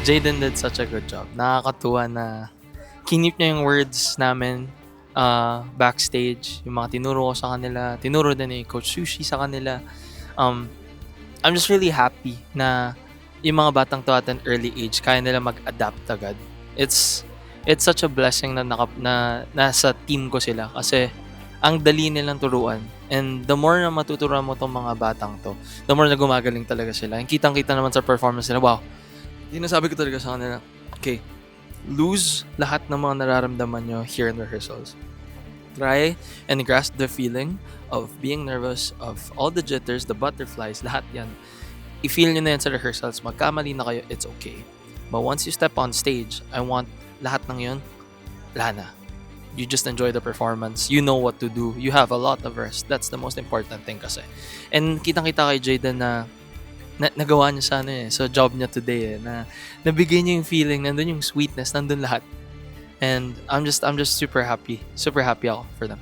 Jaden did such a good job. Nakakatuwa na kinip niya yung words namin backstage, yung mga tinuro ko sa kanila, tinuro din ni Coach Sushi sa kanila. Um, I'm just really happy na yung mga batang to at an early age, kaya nila mag-adapt agad. It's it's such a blessing na, na nasa team ko sila kasi ang dali nilang turuan. And the more na matuturuan mo tong mga batang to, the more na gumagaling talaga sila. And kitang-kita naman sa performance nila, wow, sinasabi ko talaga sa kanila, okay, lose lahat ng mga nararamdaman nyo here in rehearsals. Try and grasp the feeling of being nervous, of all the jitters, the butterflies, lahat yan. I-feel nyo na yan sa rehearsals. Magkamali na kayo, it's okay. But once you step on stage, I want lahat ng yun, wala na. You just enjoy the performance. You know what to do. You have a lot of rest. That's the most important thing kasi. And kitang-kita kay Jaden na nagawa niya sa sa job niya today na nabigay niya yung feeling, nandun yung sweetness, nandun lahat. And I'm just super happy ako for them.